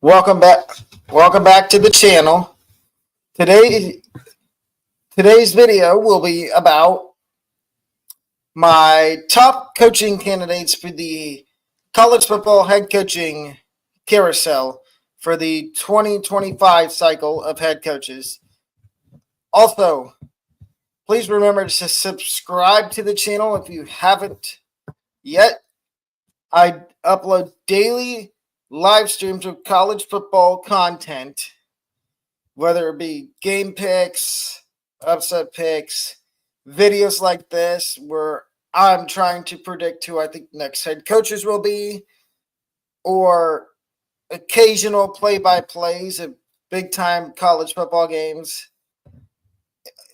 Welcome back. Welcome back to the channel. Today, today's video will be about my top coaching candidates for the college football head coaching carousel for the 2025 cycle of head coaches. Also, please remember to subscribe to the channel if you haven't yet. I upload daily live streams of college football content, whether it be game picks, upset picks, videos like this where I'm trying to predict who I think next head coaches will be, or occasional play-by-plays of big-time college football games,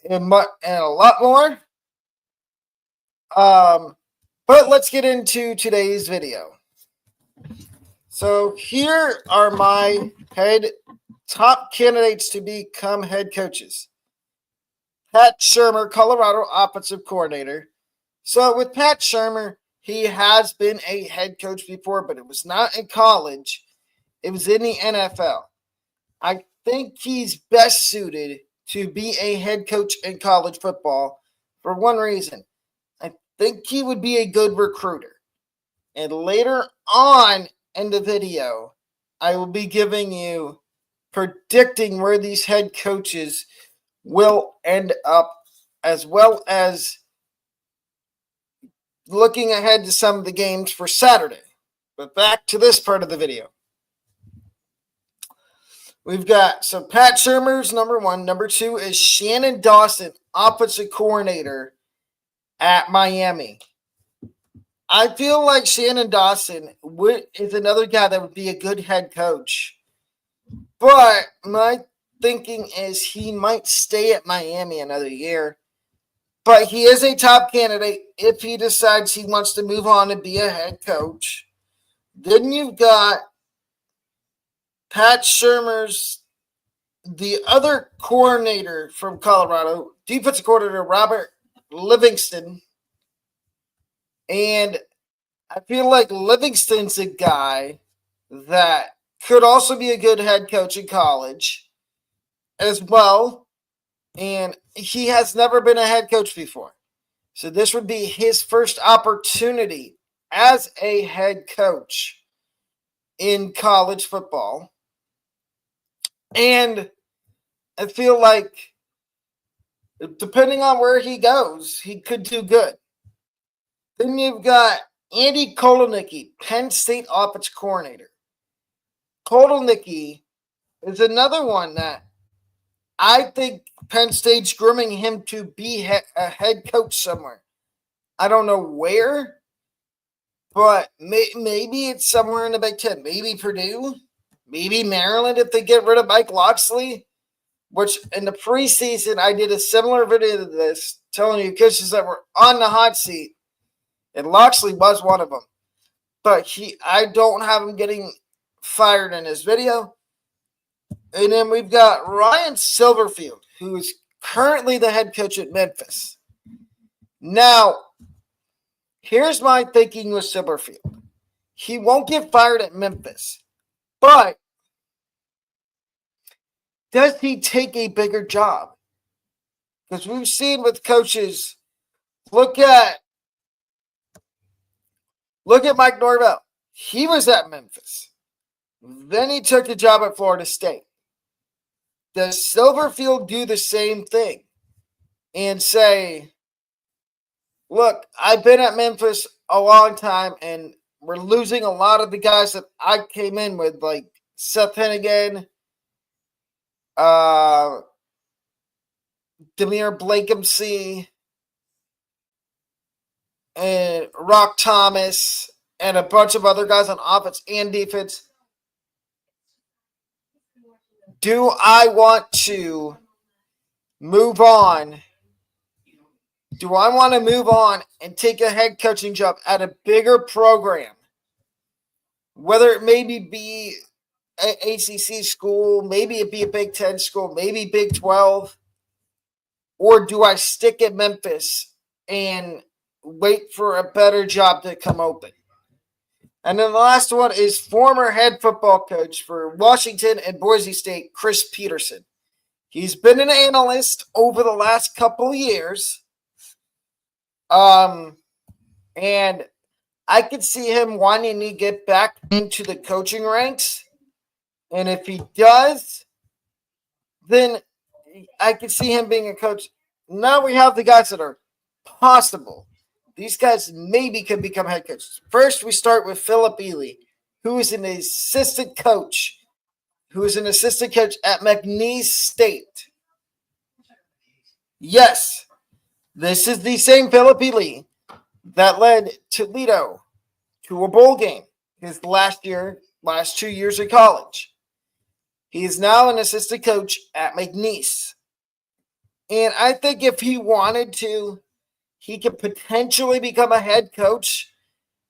and a lot more. But let's get into today's video. So here are my top candidates to become head coaches. Pat Shurmur, Colorado offensive coordinator. So with Pat Shurmur, he has been a head coach before, but it was not in college. It was in the NFL. I think he's best suited to be a head coach in college football for one reason. I think he would be a good recruiter. And later on in the video, I will be giving you predicting where these head coaches will end up, as well as looking ahead to some of the games for Saturday. But back to this part of the video. We've got, so Pat Shurmur's number one. Number two is Shannon Dawson, offensive coordinator at Miami. I feel like Shannon Dawson is another guy that would be a good head coach. But my thinking is he might stay at Miami another year. But he is a top candidate if he decides he wants to move on and be a head coach. Then you've got Pat Shurmur's, the other coordinator from Colorado, defensive coordinator Robert Livingston. And I feel like Livingston's a guy that could also be a good head coach in college as well. And he has never been a head coach before. So this would be his first opportunity as a head coach in college football. And I feel like depending on where he goes, he could do good. Then you've got Andy Kotelnicki, Penn State offensive coordinator. Kotelnicki is another one that I think Penn State's grooming him to be a head coach somewhere. I don't know where, but maybe it's somewhere in the Big Ten. Maybe Purdue, maybe Maryland if they get rid of Mike Locksley, which in the preseason I did a similar video to this telling you coaches that were on the hot seat, and Locksley was one of them. But I don't have him getting fired in his video. And then we've got Ryan Silverfield, who is currently the head coach at Memphis. Now, here's my thinking with Silverfield. He won't get fired at Memphis, but does he take a bigger job? Because we've seen with coaches, look at Mike Norvell. He was at Memphis. Then he took a job at Florida State. Does Silverfield do the same thing and say, look, I've been at Memphis a long time and we're losing a lot of the guys that I came in with, like Seth Hennigan, Demir Blakency, and Rock Thomas, and a bunch of other guys on offense and defense. Do I want to move on? Do I want to move on and take a head coaching job at a bigger program? Whether it maybe be an ACC school, maybe it be a Big Ten school, maybe Big 12, or do I stick at Memphis and wait for a better job to come open? And then the last one is former head football coach for Washington and Boise State, Chris Peterson. He's been an analyst over the last couple of years. And I could see him wanting to get back into the coaching ranks. And if he does, then I could see him being a coach. Now we have the guys that are possible. These guys maybe could become head coaches. First, we start with Philip Ely, who is an assistant coach at McNeese State. Yes, this is the same Philip Ely that led Toledo to a bowl game his last 2 years of college. He is now an assistant coach at McNeese. And I think if he wanted to, he could potentially become a head coach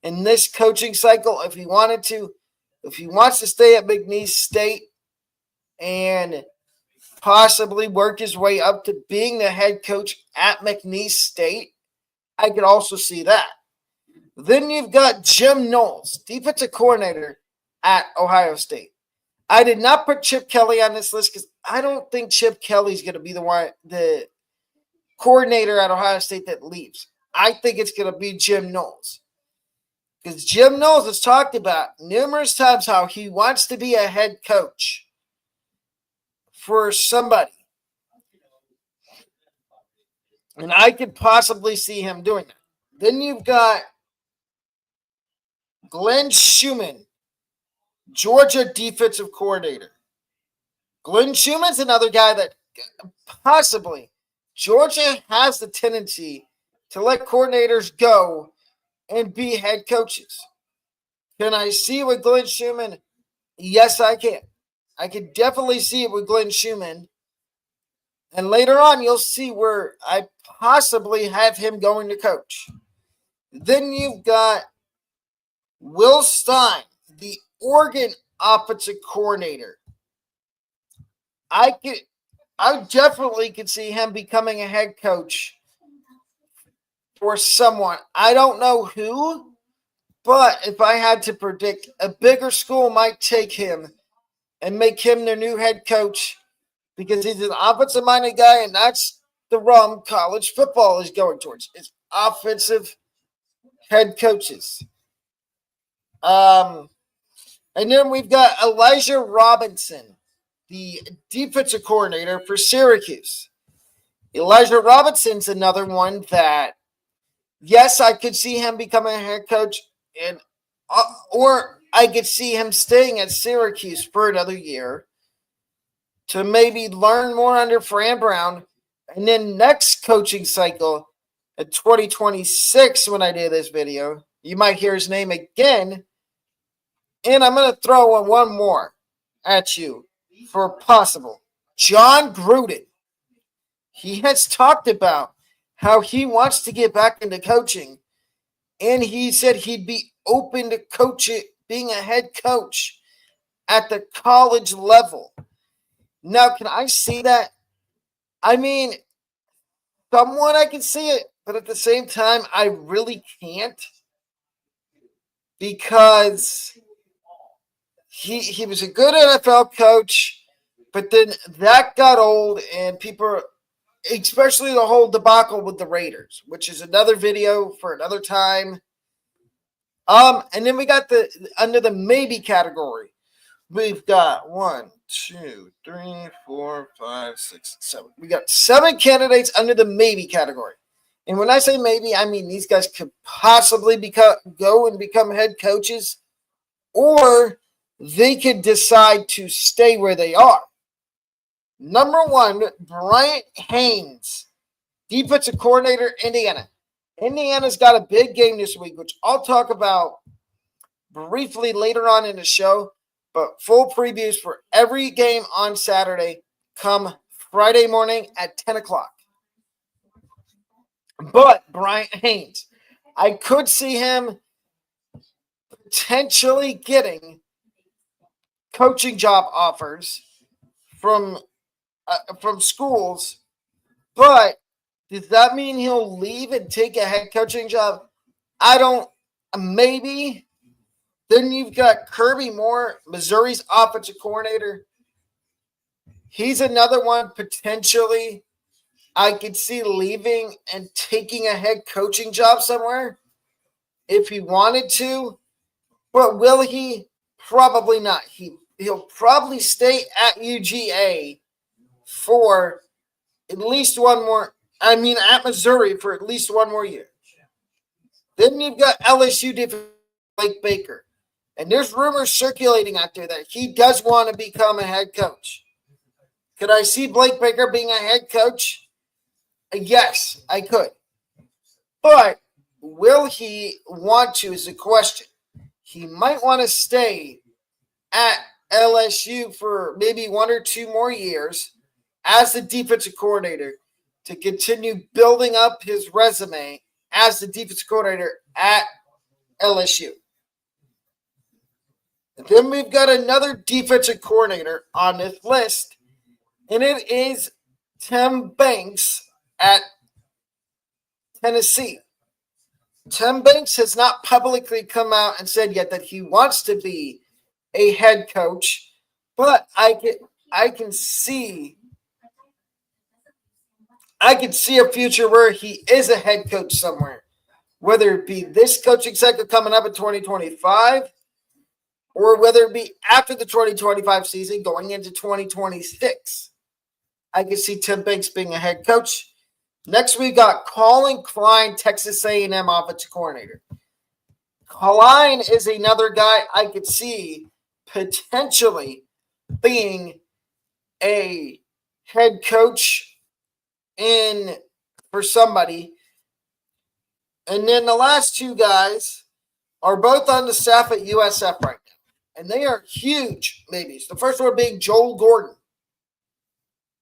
in this coaching cycle if he wanted to. If he wants to stay at McNeese State and possibly work his way up to being the head coach at McNeese State, I could also see that. Then you've got Jim Knowles, defensive coordinator at Ohio State. I did not put Chip Kelly on this list because I don't think Chip Kelly's going to be the coordinator at Ohio State that leaves. I think it's going to be Jim Knowles. Because Jim Knowles has talked about numerous times how he wants to be a head coach for somebody. And I could possibly see him doing that. Then you've got Glenn Schumann, Georgia defensive coordinator. Glenn Schumann's another guy that possibly Georgia has the tendency to let coordinators go and be head coaches. Can I see with Glenn Schumann? Yes, I can. I can definitely see it with Glenn Schumann. And later on, you'll see where I possibly have him going to coach. Then you've got Will Stein, the Oregon offensive coordinator. I definitely could see him becoming a head coach for someone. I don't know who, but if I had to predict, a bigger school might take him and make him their new head coach because he's an offensive-minded guy, and that's the realm college football is going towards. It's offensive head coaches. And then we've got Elijah Robinson, the defensive coordinator for Syracuse. Elijah Robinson's another one that, yes, I could see him becoming a head coach, or I could see him staying at Syracuse for another year to maybe learn more under Fran Brown. And then next coaching cycle, in 2026, when I did this video, you might hear his name again. And I'm going to throw in one more at you for possible. John Gruden. He has talked about how he wants to get back into coaching. And he said he'd be open to being a head coach at the college level. Now, can I see that? I mean, somewhat I can see it, but at the same time, I really can't because he was a good NFL coach, but then that got old and people, especially the whole debacle with the Raiders, which is another video for another time. And then we got under the maybe category. We've got 1, 2, 3, 4, 5, 6, 7. We got 7 candidates under the maybe category. And when I say maybe, I mean these guys could possibly go and become head coaches, or they could decide to stay where they are. Number 1, Bryant Haynes, defensive coordinator, Indiana. Indiana's got a big game this week, which I'll talk about briefly later on in the show. But full previews for every game on Saturday come Friday morning at 10 o'clock. But Bryant Haynes, I could see him potentially getting coaching job offers from schools. But does that mean he'll leave and take a head coaching job? I don't. Maybe. Then you've got Kirby Moore, Missouri's offensive coordinator. He's another one potentially I could see leaving and taking a head coaching job somewhere if he wanted to. But will he? Probably not. He'll probably stay at UGA for at least one more. At Missouri for at least one more year. Then you've got LSU defensive Blake Baker. And there's rumors circulating out there that he does want to become a head coach. Could I see Blake Baker being a head coach? Yes, I could. But will he want to is the question. He might want to stay at LSU for maybe 1 or 2 more years as the defensive coordinator to continue building up his resume as the defensive coordinator at LSU. And then we've got another defensive coordinator on this list, and it is Tim Banks at Tennessee. Tim Banks has not publicly come out and said yet that he wants to be a head coach, but I can see a future where he is a head coach somewhere, whether it be this coaching cycle coming up in 2025 or whether it be after the 2025 season going into 2026. I can see Tim Banks being a head coach. Next, we got Colin Klein, Texas A&M offensive coordinator. Klein is another guy I could see potentially being a head coach for somebody. And then the last 2 guys are both on the staff at USF right now. And they are huge maybes. The first one being Joel Gordon.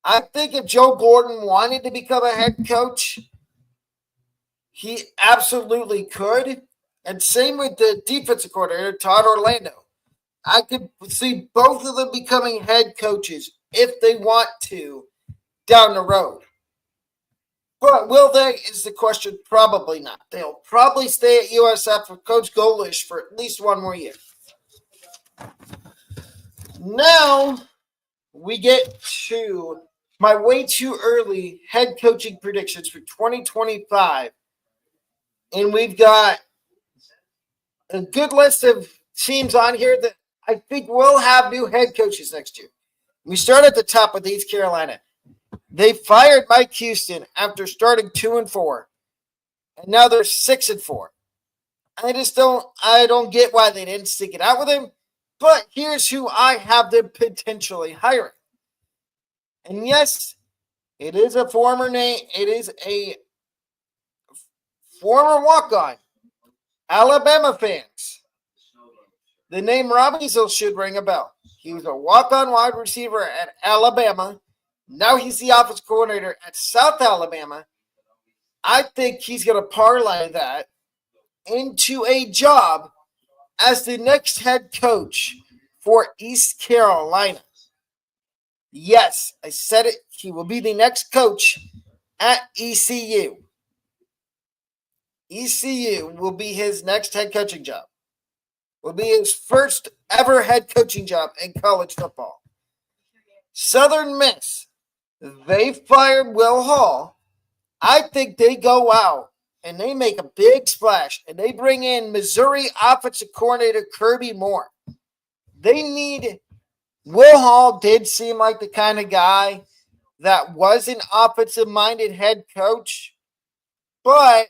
I think if Joe Gordon wanted to become a head coach, he absolutely could. And same with the defensive coordinator, Todd Orlando. I could see both of them becoming head coaches if they want to down the road. But will they is the question. Probably not. They'll probably stay at USF with Coach Golish for at least 1 more year. Now we get to my way too early head coaching predictions for 2025. And we've got a good list of teams on here that I think will have new head coaches next year. We start at the top with East Carolina. They fired Mike Houston after starting 2-4. And now they're 6-4. I don't get why they didn't stick it out with him. But here's who I have them potentially hiring. And yes, it is a former name. It is a former walk-on. Alabama fans. The name Rob Easel should ring a bell. He was a walk-on wide receiver at Alabama. Now he's the offensive coordinator at South Alabama. I think he's going to parlay that into a job as the next head coach for East Carolina. Yes, I said it. He will be the next coach at ECU. ECU will be his next head coaching job. Will be his first ever head coaching job in college football. Southern Miss, they fired Will Hall. I think they go out and they make a big splash and they bring in Missouri offensive coordinator Kirby Moore. Will Hall did seem like the kind of guy that was an offensive-minded head coach, but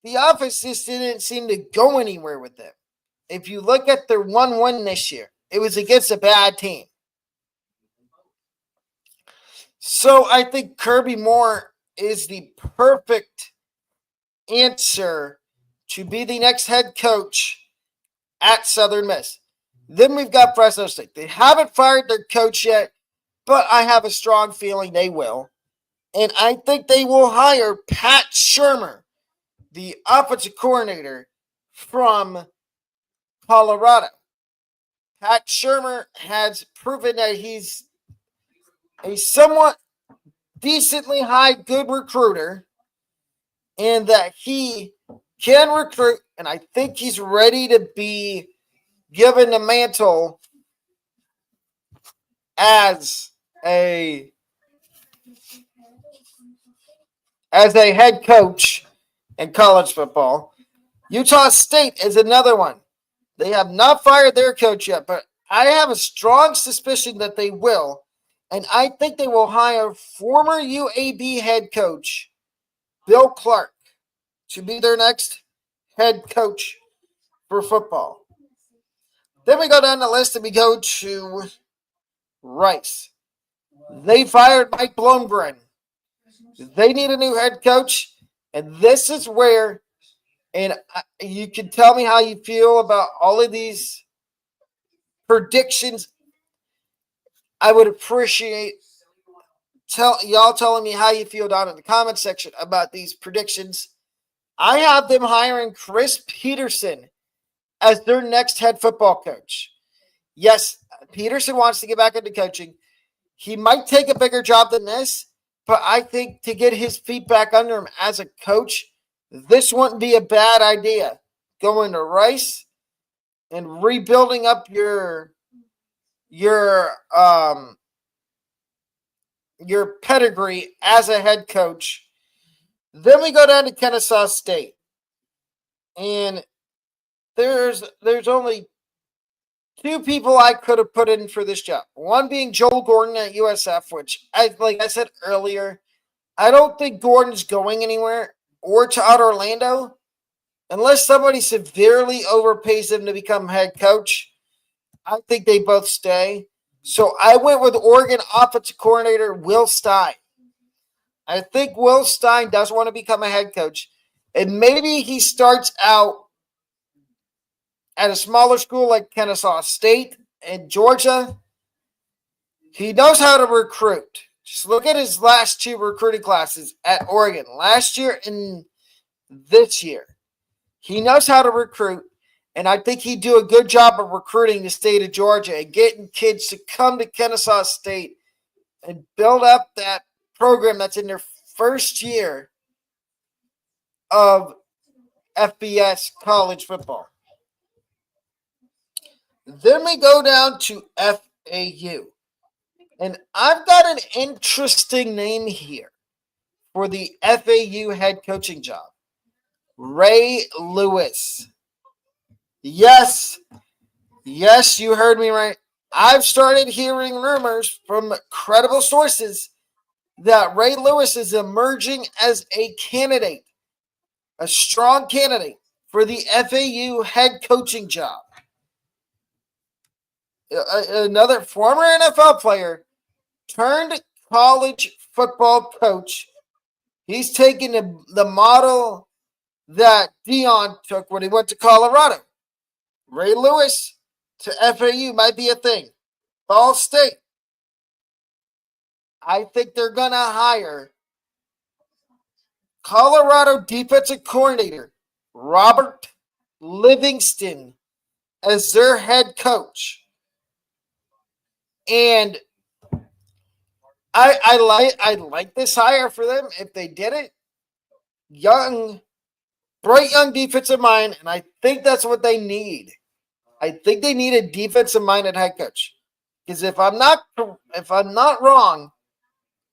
the offense just didn't seem to go anywhere with them. If you look at their 1-1 this year, it was against a bad team. So I think Kirby Moore is the perfect answer to be the next head coach at Southern Miss. Then we've got Fresno State. They haven't fired their coach yet, but I have a strong feeling they will. And I think they will hire Pat Shurmur, the offensive coordinator from Colorado. Pat Shurmur has proven that he's a somewhat decently high good recruiter and that he can recruit, and I think he's ready to be given the mantle as a head coach in college football. Utah State is another one. They have not fired their coach yet, but I have a strong suspicion that they will. And I think they will hire former UAB head coach Bill Clark to be their next head coach for football. Then we go down the list and we go to Rice. They fired Mike Blomgren. They need a new head coach. And this is where, and you can tell me how you feel about all of these predictions. I would appreciate y'all telling me how you feel down in the comment section about these predictions. I have them hiring Chris Peterson as their next head football coach. Yes, Peterson wants to get back into coaching. He might take a bigger job than this, but I think to get his feet back under him as a coach, this wouldn't be a bad idea. Going to Rice and rebuilding up your pedigree as a head coach. Then we go down to Kennesaw State. And there's only two people I could have put in for this job. One being Joel Gordon at USF, which, like I said earlier, I don't think Gordon's going anywhere or out Orlando unless somebody severely overpays him to become head coach. I think they both stay. So I went with Oregon offensive coordinator Will Stein. I think Will Stein does want to become a head coach. And maybe he starts out at a smaller school like Kennesaw State and Georgia. He knows how to recruit. Just look at his last two recruiting classes at Oregon, last year and this year. He knows how to recruit, and I think he'd do a good job of recruiting the state of Georgia and getting kids to come to Kennesaw State and build up that program that's in their first year of FBS college football. Then we go down to FAU. And I've got an interesting name here for the FAU head coaching job. Ray Lewis. Yes, you heard me right. I've started hearing rumors from credible sources that Ray Lewis is emerging as a candidate, a strong candidate for the FAU head coaching job. Another former NFL player turned college football coach. He's taking the model that Dion took when he went to Colorado. Ray Lewis to FAU might be a thing. Ball State. I think they're going to hire Colorado defensive coordinator Robert Livingston as their head coach. And I like this hire for them if they did it. Bright young defensive mind, and I think that's what they need. I think they need a defensive minded head coach. Because if I'm not wrong,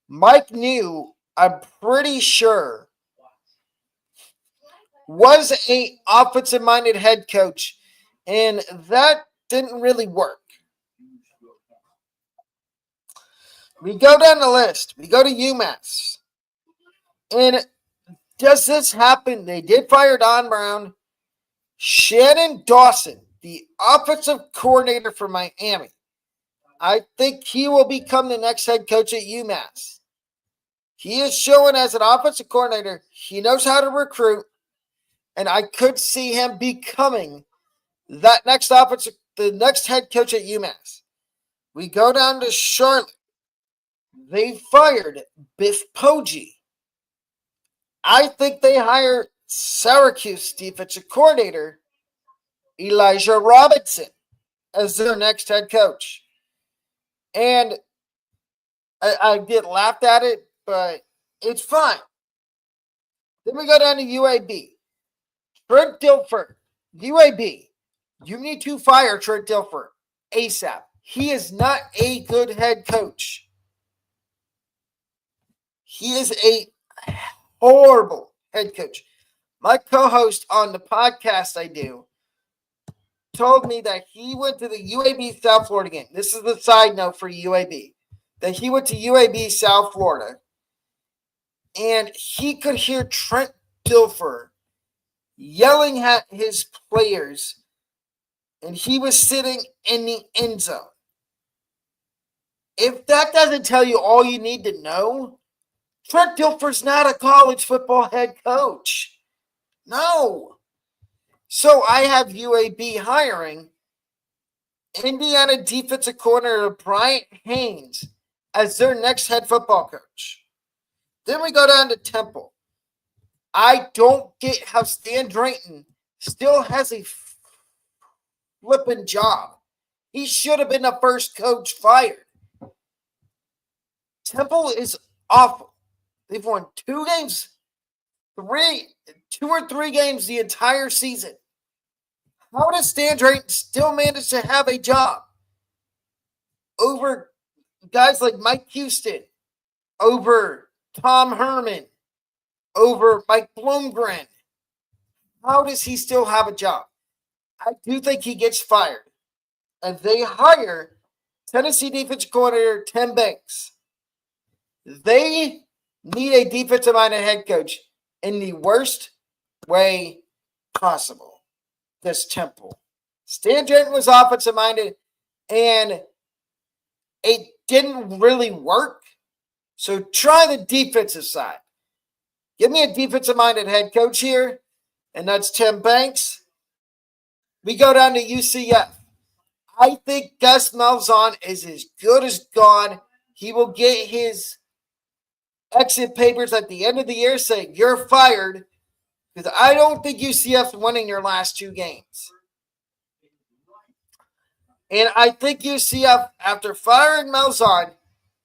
Mike New, I'm pretty sure, was a offensive minded head coach, and that didn't really work. We go down the list. We go to UMass. And does this happen? They did fire Don Brown. Shannon Dawson, the offensive coordinator for Miami. I think he will become the next head coach at UMass. He is showing as an offensive coordinator, he knows how to recruit, and I could see him becoming the next head coach at UMass. We go down to Charlotte. They fired Biff Poggi. I think they hired Syracuse defensive coordinator Elijah Robinson as their next head coach. And I get laughed at it, but it's fine. Then we go down to UAB. Trent Dilfer, UAB. You need to fire Trent Dilfer ASAP. He is not a good head coach. He is a horrible head coach. My co-host on the podcast I do told me that he went to the UAB South Florida game. This is the side note for UAB. That he went to UAB South Florida and he could hear Trent Dilfer yelling at his players, and he was sitting in the end zone. If that doesn't tell you all you need to know, Trent Dilfer's not a college football head coach. No. So I have UAB hiring Indiana defensive coordinator Bryant Haynes as their next head football coach. Then we go down to Temple. I don't get how Stan Drayton still has a flipping job. He should have been the first coach fired. Temple is awful. They've won 2 or 3 games the entire season. How does Stan Drayton still manage to have a job over guys like Mike Houston, over Tom Herman, over Mike Bloomgren? How does he still have a job? I do think he gets fired. And they hire Tennessee defensive coordinator Tim Banks. They need a defensive-minded head coach in the worst way possible. This Temple. Stan Drayton was offensive-minded, and it didn't really work. So try the defensive side. Give me a defensive-minded head coach here, and that's Tim Banks. We go down to UCF. I think Gus Malzahn is as good as gone. He will get his exit papers at the end of the year saying you're fired, because I don't think UCF's winning your last 2 games. And I think UCF, after firing Malzahn,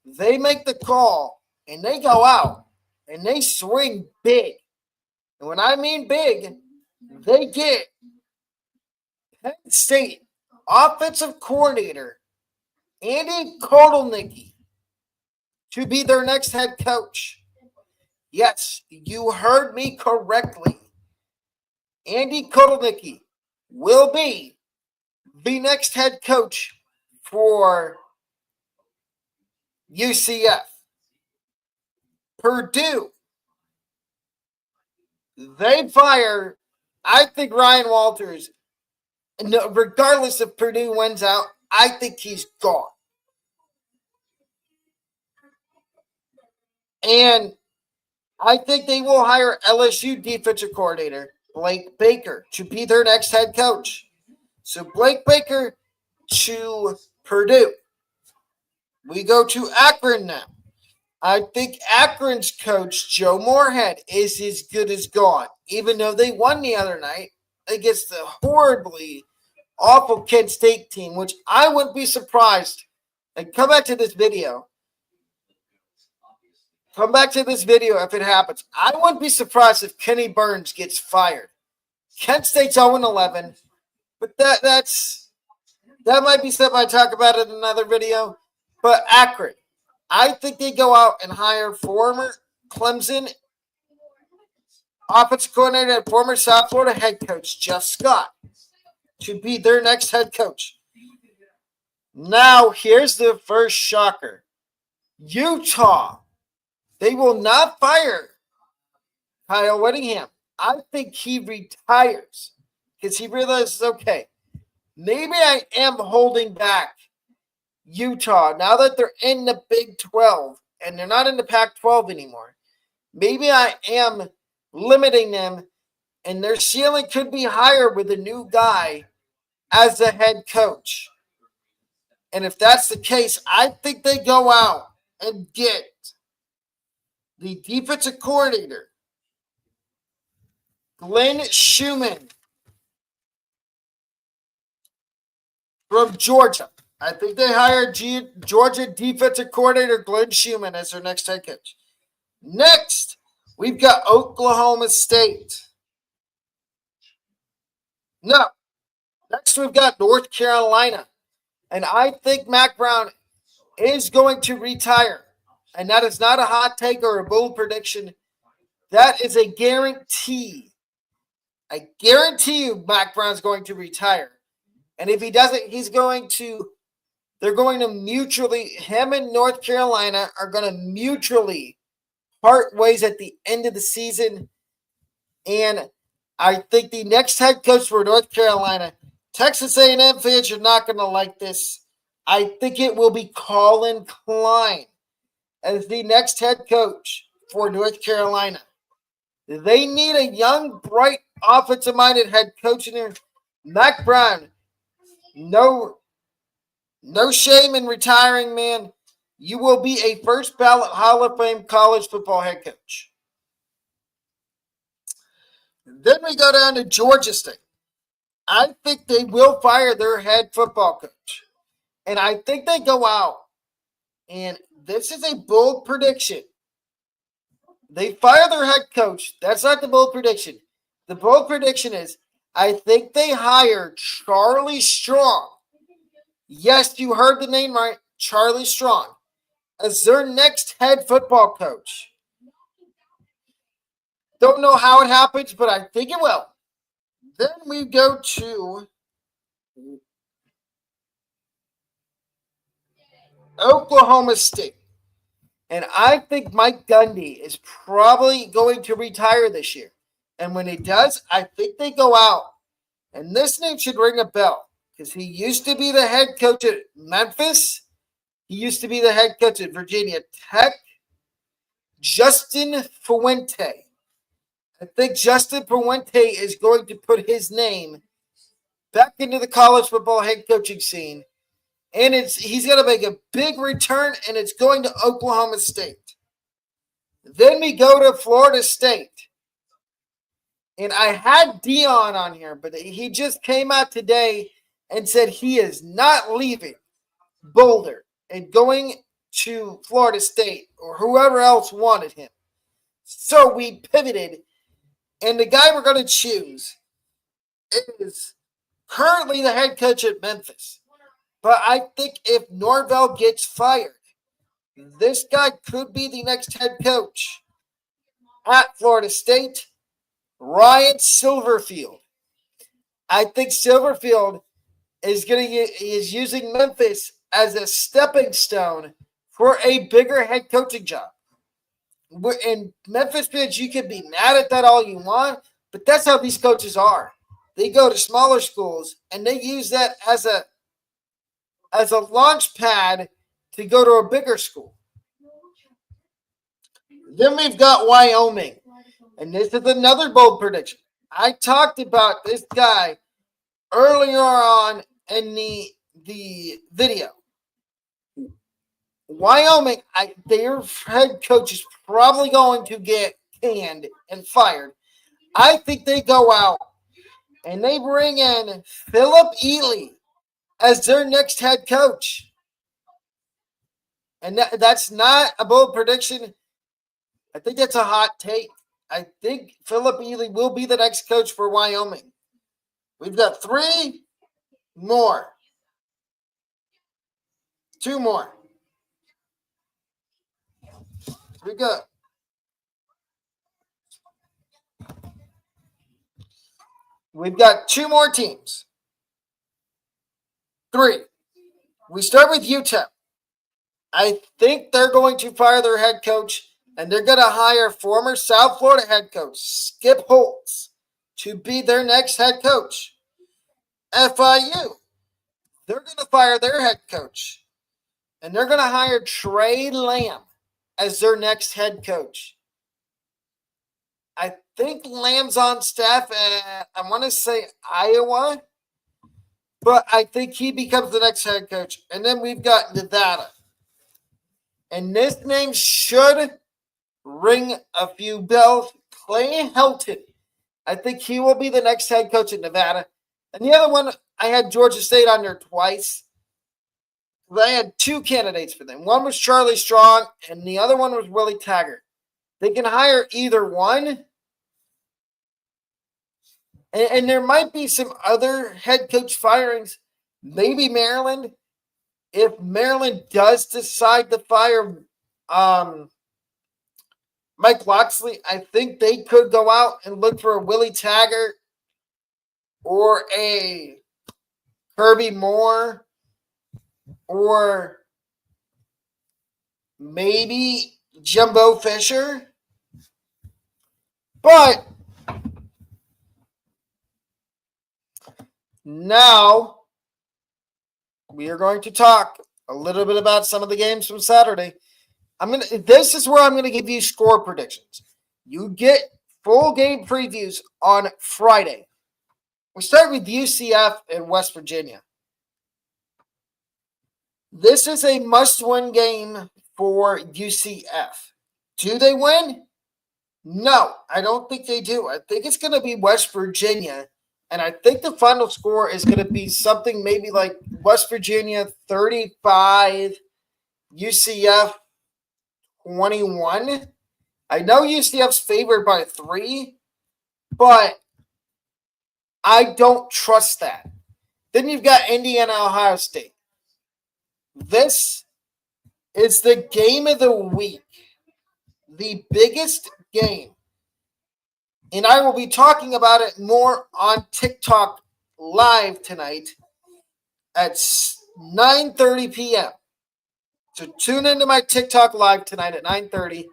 they make the call and they go out and they swing big. And when I mean big, they get Penn State offensive coordinator Andy Kotelnicki to be their next head coach. Yes, you heard me correctly. Andy Kotelnicki will be the next head coach for UCF. Purdue, they fire, I think, Ryan Walters. Regardless if Purdue wins out, I think he's gone. And I think they will hire LSU defensive coordinator Blake Baker to be their next head coach. So Blake Baker to Purdue. We go to Akron now. I think Akron's coach, Joe Moorhead, is as good as gone. Even though they won the other night against the horribly awful Kent State team, which I wouldn't be surprised. And come back to this video. Come back to this video if it happens. I wouldn't be surprised if Kenny Burns gets fired. Kent State's 0-11, but that might be something I talk about in another video. But Akron, I think they go out and hire former Clemson offensive coordinator and former South Florida head coach Jeff Scott to be their next head coach. Now, here's the first shocker. Utah. They will not fire Kyle Whittingham. I think he retires because he realizes, okay, maybe I am holding back Utah now that they're in the Big 12 and they're not in the Pac-12 anymore. Maybe I am limiting them, and their ceiling could be higher with a new guy as the head coach. And if that's the case, I think they go out and get the defensive coordinator, Glenn Schumann from Georgia. I think they hired Georgia defensive coordinator Glenn Schumann as their next head coach. Next, we've got Oklahoma State. No, Next, we've got North Carolina. And I think Mac Brown is going to retire. And that is not a hot take or a bold prediction. That is a guarantee. I guarantee you Mac Brown's going to retire. And if he doesn't, they're going to mutually, him and North Carolina are going to mutually part ways at the end of the season. And I think the next head coach for North Carolina, Texas A&M fans, you're not going to like this. I think it will be Colin Klein as the next head coach for North Carolina. They need a young, bright, offensive-minded head coach in there. Mac Brown, no shame in retiring, man. You will be a first ballot Hall of Fame college football head coach. Then we go down to Georgia State. I think they will fire their head football coach. And I think they go out. And this is a bold prediction. They fire their head coach. That's not the bold prediction. The bold prediction is I think they hire Charlie Strong. Yes, you heard the name right. Charlie Strong as their next head football coach. Don't know how it happens, but I think it will. Then we go to Oklahoma State. And I think Mike Gundy is probably going to retire this year. And when he does, I think they go out. And this name should ring a bell because he used to be the head coach at Memphis. He used to be the head coach at Virginia Tech. Justin Fuente. I think Justin Fuente is going to put his name back into the college football head coaching scene. And he's going to make a big return, and it's going to Oklahoma State. Then we go to Florida State. And I had Dion on here, but he just came out today and said he is not leaving Boulder and going to Florida State or whoever else wanted him. So we pivoted, and the guy we're going to choose is currently the head coach at Memphis. But I think if Norvell gets fired, this guy could be the next head coach at Florida State, Ryan Silverfield. I think Silverfield is using Memphis as a stepping stone for a bigger head coaching job. In Memphis fans, you can be mad at that all you want, but that's how these coaches are. They go to smaller schools and they use that as a launch pad to go to a bigger school. Then we've got Wyoming. And this is another bold prediction. I talked about this guy earlier on in the video. Wyoming, their head coach is probably going to get canned and fired. I think they go out and they bring in Philip Ely as their next head coach. And that's not a bold prediction. I think that's a hot take. I think Philip Ely will be the next coach for Wyoming. We've got 3 more. 2 more. We go. We've got 2 more teams. 3. We start with UTEP. I think they're going to fire their head coach, and they're going to hire former South Florida head coach Skip Holtz to be their next head coach. FIU, they're going to fire their head coach, and they're going to hire Trey Lamb as their next head coach. I think Lamb's on staff at, I want to say, Iowa, but I think he becomes the next head coach. And then we've got Nevada. And this name should ring a few bells. Clay Helton. I think he will be the next head coach at Nevada. And the other one, I had Georgia State on there twice. I had 2 candidates for them. One was Charlie Strong, and the other one was Willie Taggart. They can hire either one. And there might be some other head coach firings. Maybe Maryland. If Maryland does decide to fire Mike Locksley, I think they could go out and look for a Willie Taggart or a Kirby Moore or maybe Jumbo Fisher. But now we are going to talk a little bit about some of the games from Saturday. This is where I'm gonna give you score predictions. You get full game previews on Friday. We start with UCF and West Virginia. This is a must-win game for UCF. Do they win? No, I don't think they do. I think it's going to be West Virginia, and I think the final score is going to be something maybe like West Virginia 35, UCF 21. I know UCF's favored by 3, but I don't trust that. Then you've got Indiana, Ohio State. This is the game of the week, the biggest game. And I will be talking about it more on TikTok live tonight at 9:30 p.m. So tune into my TikTok live tonight at 9:30.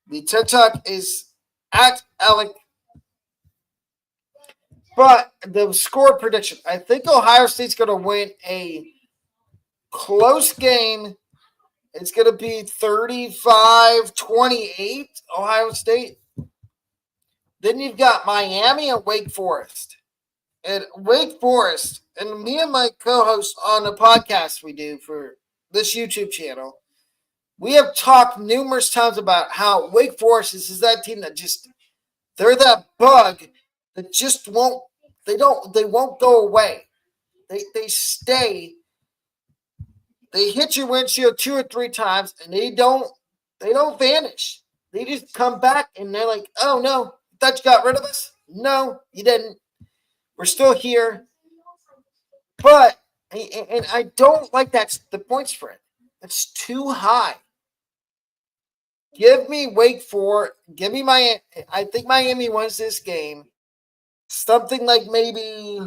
The TikTok is at Alec. But the score prediction, I think Ohio State's going to win a close game. It's going to be 35-28, Ohio State. Then you've got Miami and Wake Forest. And Wake Forest, and me and my co-host on the podcast we do for this YouTube channel, we have talked numerous times about how Wake Forest is that team that just, they're that bug that just won't go away. They stay. They hit your windshield 2 or 3 times and they don't vanish. They just come back and they're like, oh no, thought you got rid of us? No, you didn't. We're still here. But and I don't like that the point spread. It's too high. Give me Wake Forest. Give me Miami. I think Miami wins this game. Something like maybe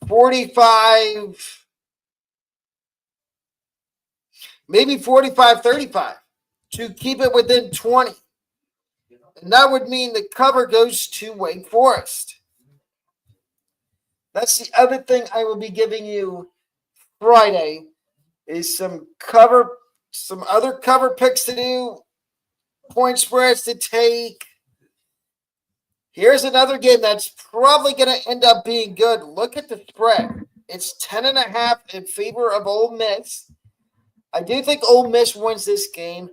45, maybe 45-35 to keep it within 20. And that would mean the cover goes to Wake Forest. That's the other thing I will be giving you Friday is some other cover picks to do, point spreads to take. Here's another game that's probably going to end up being good. Look at the spread. It's 10.5 in favor of Ole Miss. I do think Ole Miss wins this game,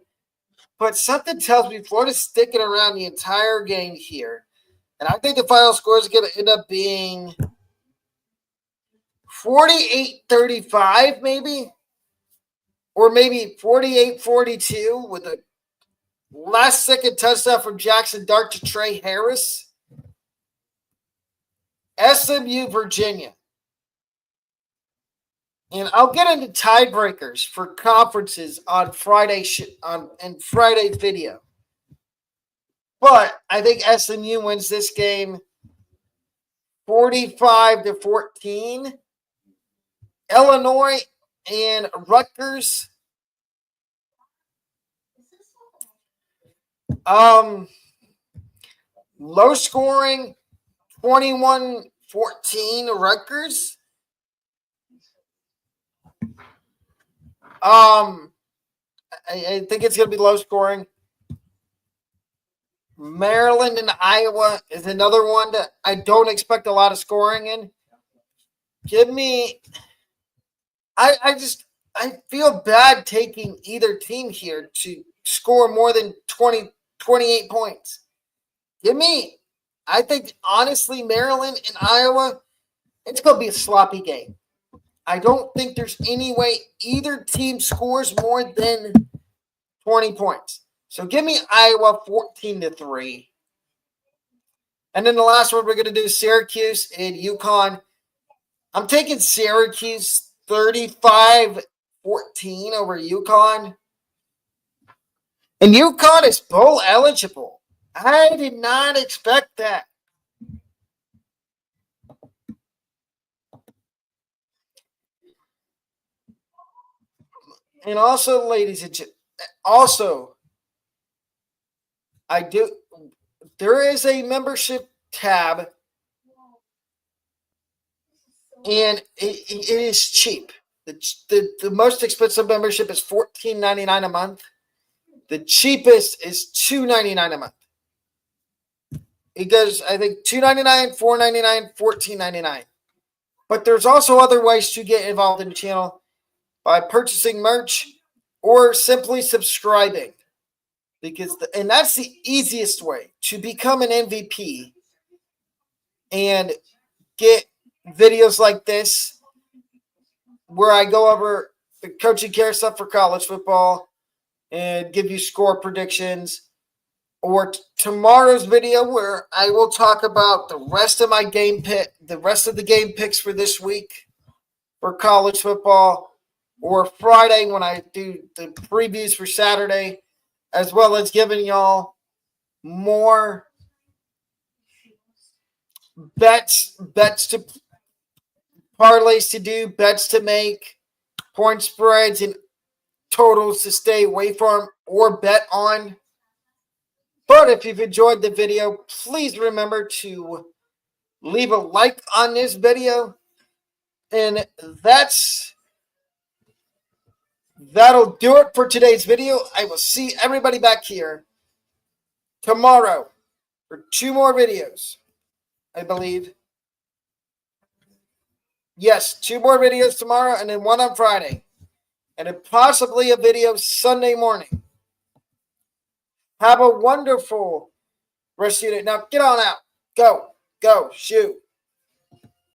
but something tells me Florida's sticking around the entire game here. And I think the final score is going to end up being 48-35 maybe, or maybe 48-42 with a last-second touchdown from Jackson Dart to Trey Harris. SMU, Virginia. And I'll get into tiebreakers for conferences on Friday in Friday's video. But I think SMU wins this game 45-14. Illinois and Rutgers. Low scoring, 21-14 Rutgers. I think it's going to be low scoring. Maryland and Iowa is another one that I don't expect a lot of scoring in. Give me I feel bad taking either team here to score more than 28 points. I think, honestly, Maryland and Iowa, it's going to be a sloppy game. I don't think there's any way either team scores more than 20 points. So give me Iowa 14-3. And then the last one we're going to do Syracuse and UConn. I'm taking Syracuse 35-14 over UConn. And UConn is bowl eligible. I did not expect that. And also, ladies and gentlemen, there is a membership tab, and it is cheap. The most expensive membership is $14.99 a month. The cheapest is $2.99 a month. It goes, I think, $2.99, $4.99, $14.99. But there's also other ways to get involved in the channel by purchasing merch or simply subscribing. And that's the easiest way to become an MVP and get videos like this where I go over the coaching carousel for college football and give you score predictions, or tomorrow's video where I will talk about the rest of the game picks for this week for college football, or Friday when I do the previews for Saturday, as well as giving y'all more bets to parlays to do, bets to make, point spreads and totals to stay away from or bet on. But if you've enjoyed the video, please remember to leave a like on this video. And that'll do it for today's video. I will see everybody back here tomorrow for 2 more videos, I believe. Yes, 2 more videos tomorrow and then 1 on Friday. And then possibly a video Sunday morning. Have a wonderful rest of your day. Now get on out. Go, shoot.